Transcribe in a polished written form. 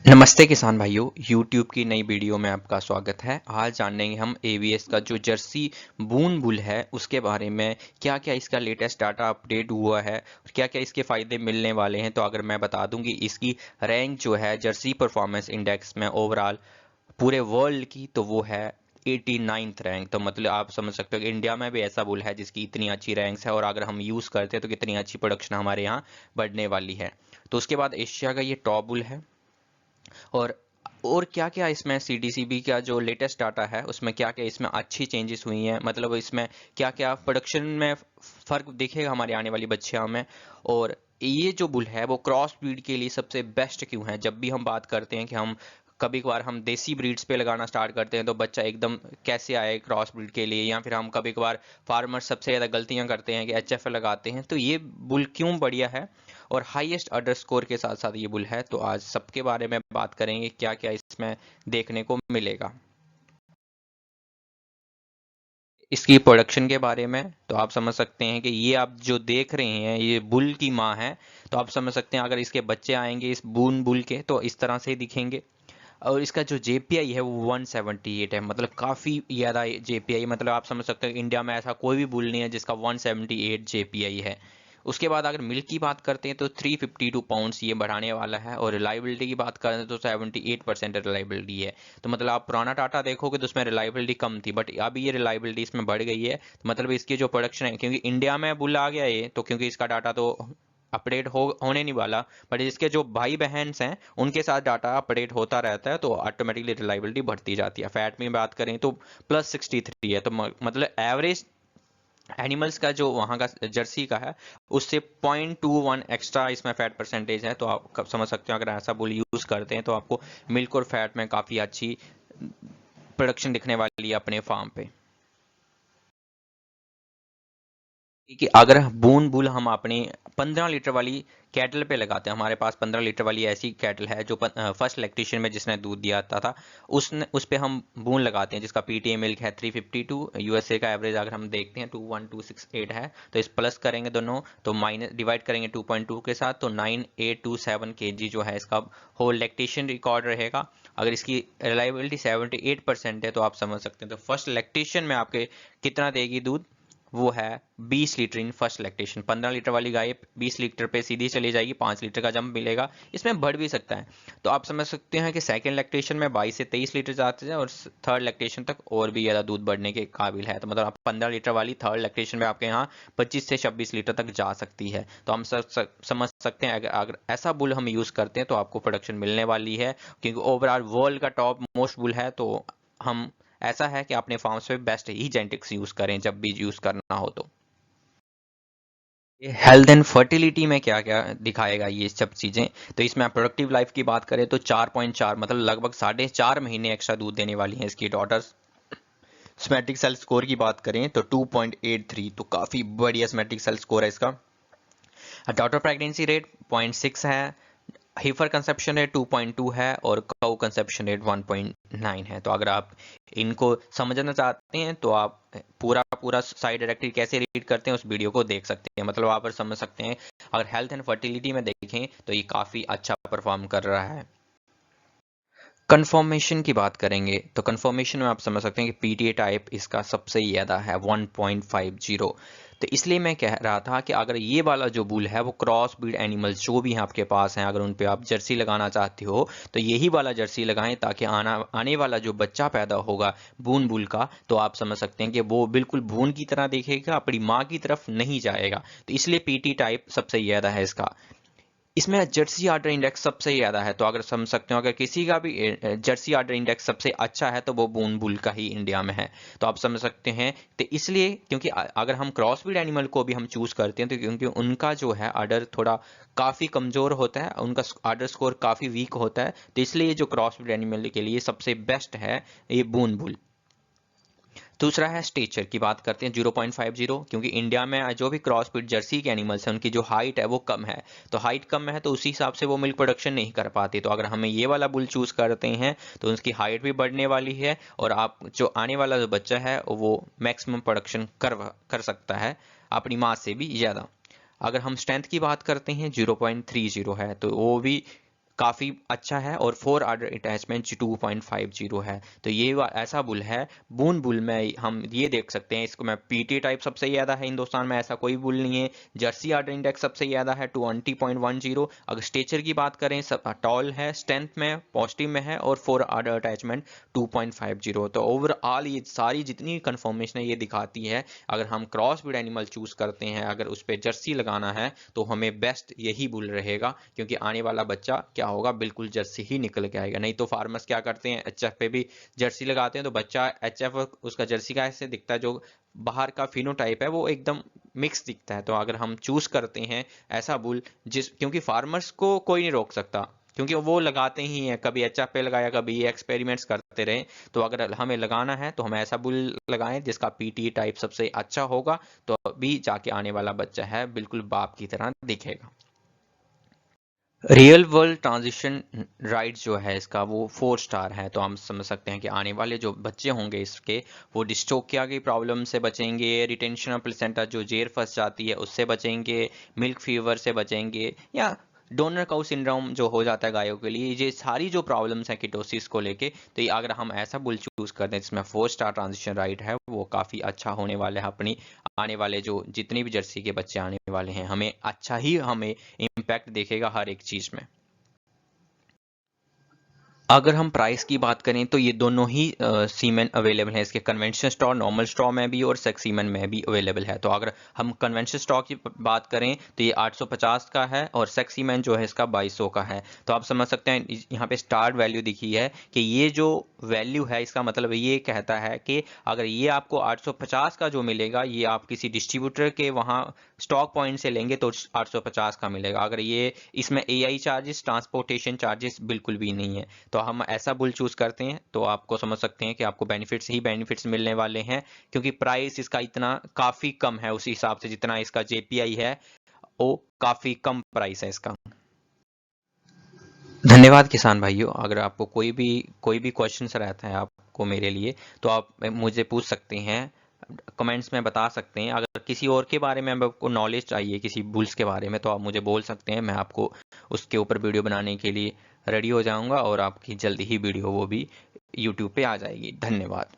नमस्ते किसान भाइयों, YouTube की नई वीडियो में आपका स्वागत है। आज जानेंगे हम एवीएस का जो जर्सी बून बुल है उसके बारे में। क्या क्या इसका लेटेस्ट डाटा अपडेट हुआ है और क्या क्या इसके फ़ायदे मिलने वाले हैं। तो अगर मैं बता दूं कि इसकी रैंक जो है जर्सी परफॉर्मेंस इंडेक्स में ओवरऑल पूरे वर्ल्ड की, तो वो है 89th रैंक। तो मतलब आप समझ सकते हो कि इंडिया में भी ऐसा बुल है जिसकी इतनी अच्छी रैंक्स है, और अगर हम यूज़ करते हैं तो कितनी अच्छी प्रोडक्शन हमारे यहाँ बढ़ने वाली है। तो उसके बाद एशिया का ये टॉप बुल है। और क्या-क्या इसमें सीडीसीबी का जो लेटेस्ट डाटा है उसमें क्या-क्या इसमें अच्छी चेंजेस हुई हैं, मतलब इसमें क्या-क्या प्रोडक्शन में फर्क दिखेगा हमारे आने वाली बच्चियों में। और ये जो बुल है वो क्रॉस ब्रीड के लिए सबसे बेस्ट क्यों है। जब भी हम बात करते हैं कि हम कभी कभार हम देसी ब्रीड्स पे लगाना स्टार्ट करते हैं तो बच्चा एकदम कैसे आए क्रॉस ब्रीड के लिए, या फिर हम कभी कभार फार्मर सबसे ज़्यादा गलतियां करते हैं कि एचएफ लगाते हैं। तो ये बुल क्यों बढ़िया है और हाईएस्ट ऑर्डर स्कोर के साथ साथ ये बुल है। तो आज सबके बारे में बात करेंगे क्या क्या इसमें देखने को मिलेगा। इसकी प्रोडक्शन के बारे में तो आप समझ सकते हैं कि ये आप जो देख रहे हैं ये बुल की माँ है। तो आप समझ सकते हैं अगर इसके बच्चे आएंगे इस बून बुल के तो इस तरह से ही दिखेंगे। और इसका जो जेपीआई है वो 178 है, मतलब काफ़ी ज़्यादा जेपीआई। मतलब आप समझ सकते हैं इंडिया में ऐसा कोई भी बुल नहीं है जिसका 178 जेपीआई है। उसके बाद अगर मिल्क की बात करते हैं तो 352 पाउंड्स ये बढ़ाने वाला है, और रिलायबिलिटी की बात करें तो 78% रिलायबिलिटी है। तो मतलब आप पुराना टाटा देखोगे तो उसमें रिलायबिलिटी कम थी, बट अब ये रिलायबिलिटी इसमें बढ़ गई है। तो मतलब इसकी जो प्रोडक्शन है, क्योंकि इंडिया में बुल आ गया ये, तो क्योंकि इसका डाटा तो अपडेट होने नहीं वाला, बट इसके जो भाई बहन हैं उनके साथ डाटा अपडेट होता रहता है, तो ऑटोमेटिकली रिलायबिलिटी बढ़ती जाती है। फैट में बात करें तो +63 है। तो मतलब एवरेज एनिमल्स का जो वहाँ का जर्सी का है उससे 0.21 एक्स्ट्रा इसमें फैट परसेंटेज है। तो आप कब समझ सकते हो अगर ऐसा बुल यूज़ करते हैं तो आपको मिल्क और फैट में काफ़ी अच्छी प्रोडक्शन दिखने वाली है अपने फार्म पे। कि अगर बून बुल हम अपने 15 लीटर वाली कैटल पे लगाते हैं, हमारे पास 15 लीटर वाली ऐसी कैटल है जो फर्स्ट लैक्टेशन में जिसने दूध दिया था, उस पे हम बून लगाते हैं जिसका पीटीए मिल्क है 352। यूएसए का एवरेज अगर हम देखते हैं 21268 है, तो इस प्लस करेंगे दोनों तो माइनस डिवाइड करेंगे 2.2 के साथ, तो 9827 केजी जो है इसका होल लैक्टेशन रिकॉर्ड रहेगा। अगर इसकी रिलायबिलिटी 78% है तो आप समझ सकते हैं तो फर्स्ट लैक्टेशन में आपके कितना देगी दूध। वो है 20 litre in first lactation. 15 litre वाली गाय 20 लीटर पे सीधी चली जाएगी, 5 लीटर का जंप मिलेगा। इसमें बढ़ भी सकता है। तो आप समझ सकते हैं कि सेकंड लैक्टेशन में 22 से 23 लीटर जाते हैं, और थर्ड लैक्टेशन तक और भी ज़्यादा दूध बढ़ने के काबिल है। तो मतलब आप 15 लीटर वाली थर्ड लैक्टेशन में आपके यहाँ 25 से 26 लीटर तक जा सकती है। तो हम समझ सकते हैं अगर ऐसा बुल हम यूज़ करते हैं तो आपको प्रोडक्शन मिलने वाली है, क्योंकि ओवरऑल वर्ल्ड का टॉप मोस्ट बुल है। तो हम ऐसा है कि अपने फार्म्स पे बेस्ट ही जेनेटिक्स यूज करें जब भी यूज करना हो। तो ये हेल्थ एंड फर्टिलिटी में क्या क्या दिखाएगा ये सब चीजें। तो इसमें प्रोडक्टिव लाइफ की बात करें तो 4.4, मतलब लगभग 4.5 महीने एक्स्ट्रा दूध देने वाली हैं इसकी डॉटर्स। स्मेटिक सेल स्कोर की बात करें तो 2.83, तो काफी बढ़िया स्मेटिक सेल स्कोर है इसका। डॉटर प्रेगनेंसी रेट 0.6 है, हीफर कंसेप्शन रेट 2.2 है, और काउ कंसेप्शन रेट 1.9 है। तो अगर आप इनको समझना चाहते हैं तो आप पूरा पूरा साइड डायरेक्टरी कैसे रीड करते हैं उस वीडियो को देख सकते हैं, मतलब आप समझ सकते हैं। अगर हेल्थ एंड फर्टिलिटी में देखें तो ये काफ़ी अच्छा परफॉर्म कर रहा है। कन्फर्मेशन की बात करेंगे तो कन्फर्मेशन में आप समझ सकते हैं कि पीटीए टाइप इसका सबसे ज़्यादा है 1.50। तो इसलिए मैं कह रहा था कि अगर ये वाला जो बुल है वो क्रॉस ब्रीड एनिमल्स जो भी हैं आपके पास हैं, अगर उन पे आप जर्सी लगाना चाहते हो तो यही वाला जर्सी लगाएं, ताकि आने वाला जो बच्चा पैदा होगा बून बुल का, तो आप समझ सकते हैं कि वो बिल्कुल बून की तरह दिखेगा, अपनी माँ की तरफ नहीं जाएगा। तो इसलिए पीटी टाइप सबसे ज़्यादा है इसका। इसमें जर्सी आर्डर इंडेक्स सबसे ज़्यादा है। तो अगर समझ सकते हो अगर किसी का भी जर्सी आर्डर इंडेक्स सबसे अच्छा है तो वो बून बुल का ही इंडिया में है। तो आप समझ सकते हैं। तो इसलिए क्योंकि अगर हम क्रॉस ब्रीड एनिमल को भी हम चूज़ करते हैं तो क्योंकि उनका जो है आर्डर थोड़ा काफ़ी कमज़ोर होता है, उनका आर्डर स्कोर काफ़ी वीक होता है। तो इसलिए जो क्रॉस ब्रीड एनिमल के लिए सबसे बेस्ट है ये बून बुल। दूसरा है स्टेचर की बात करते हैं 0.50, क्योंकि इंडिया में जो भी क्रॉस ब्रीड जर्सी के एनिमल्स हैं उनकी जो हाइट है वो कम है। तो हाइट कम है तो उसी हिसाब से वो मिल्क प्रोडक्शन नहीं कर पाते। तो अगर हमें ये वाला बुल चूज करते हैं तो उसकी हाइट भी बढ़ने वाली है, और आप जो आने वाला जो बच्चा है वो मैक्सिमम प्रोडक्शन कर सकता है अपनी माँ से भी ज़्यादा। अगर हम स्ट्रेंथ की बात करते हैं 0.30 है, तो वो भी काफ़ी अच्छा है और 4 आर्डर अटैचमेंट 2.50 है। तो ये ऐसा बुल है। बून बुल में हम ये देख सकते हैं, इसको मैं पीटी टाइप सबसे ज़्यादा है हिंदुस्तान में, ऐसा कोई बुल नहीं है। जर्सी आर्डर इंडेक्स सबसे ज़्यादा है 20.10। अगर स्टेचर की बात करें, सब टॉल है, स्ट्रेंथ में पॉजिटिव में है और 4 आर्डर अटैचमेंट 2.50। तो ओवरऑल ये सारी जितनी कन्फर्मेशन है ये दिखाती है अगर हम क्रॉस ब्रीड एनिमल चूज करते हैं, अगर उस पर जर्सी लगाना है तो हमें बेस्ट यही बुल रहेगा, क्योंकि आने वाला बच्चा क्या होगा, बिल्कुल जर्सी ही निकल के आएगा। नहीं तो फार्मर्स क्या करते हैं, एचएफ पे भी जर्सी लगाते हैं तो बच्चा एचएफ उसका जर्सी का ऐसे दिखता है, जो बाहर का फिनोटाइप है वो एकदम मिक्स दिखता है। तो अगर हम चूज करते हैं ऐसा बुल क्योंकि फार्मर्स को कोई नहीं रोक सकता, क्योंकि वो लगाते ही हैं, कभी एचएफ पे लगाया, कभी ये एक्सपेरिमेंट्स करते रहे। तो अगर हमें लगाना है तो हम ऐसा बुल लगाएं जिसका पीटी टाइप सबसे अच्छा होगा, तो अभी जाके आने वाला बच्चा है बिल्कुल बाप की तरह दिखेगा। रियल वर्ल्ड ट्रांजिशन राइट जो है इसका वो 4 स्टार है। तो हम समझ सकते हैं कि आने वाले जो बच्चे होंगे इसके, वो डिस्टोकिया की प्रॉब्लम से बचेंगे, रिटेंशन ऑफ प्लेसेंटा जो जेर फंस जाती है उससे बचेंगे, मिल्क फीवर से बचेंगे, या डोनर काउ सिंड्रोम जो हो जाता है गायों के लिए। ये सारी जो प्रॉब्लम्स हैं कीटोसिस को लेके, तो ये अगर हम ऐसा बुल चूज करते हैं जिसमें 4 स्टार ट्रांजिशन राइट है, वो काफ़ी अच्छा होने वाला है। अपनी आने वाले जो जितने भी जर्सी के बच्चे आने वाले हैं, हमें अच्छा ही हमें इम्पैक्ट देखेगा हर एक चीज़ में। अगर हम प्राइस की बात करें तो ये दोनों ही सीमेन अवेलेबल है, इसके कन्वेंशनल स्ट्रॉ, नॉर्मल स्ट्रॉ में भी और सेक्स सीमेन में भी अवेलेबल है। तो अगर हम कन्वेंशनल स्ट्रॉ की बात करें तो ये 850 का है और सेक्स सीमेन जो है इसका 2200 का है। तो आप समझ सकते हैं यहाँ पे स्टार्ट वैल्यू दिखी है कि ये जो वैल्यू है इसका मतलब ये कहता है कि अगर ये आपको 850 का जो मिलेगा, ये आप किसी डिस्ट्रीब्यूटर के वहाँ स्टॉक पॉइंट से लेंगे तो 850 का मिलेगा। अगर ये इसमें एआई चार्जेस, ट्रांसपोर्टेशन चार्जेस बिल्कुल भी नहीं है। तो हम ऐसा बुल चूज करते हैं तो आपको समझ सकते हैं कि आपको बेनिफिट्स ही बेनिफिट्स मिलने वाले हैं, क्योंकि प्राइस इसका इतना काफी कम है उस हिसाब से जितना इसका जेपीआई है, वो काफी कम प्राइस है इसका। धन्यवाद किसान भाइयों। अगर आपको कोई भी क्वेश्चन रहता है आपको मेरे लिए, तो आप मुझे पूछ सकते हैं, कमेंट्स में बता सकते हैं। अगर किसी और के बारे में आपको नॉलेज चाहिए, किसी बुल्स के बारे में, तो आप मुझे बोल सकते हैं, मैं आपको उसके ऊपर वीडियो बनाने के लिए रेडी हो जाऊंगा और आपकी जल्दी ही वीडियो वो भी यूट्यूब पे आ जाएगी। धन्यवाद।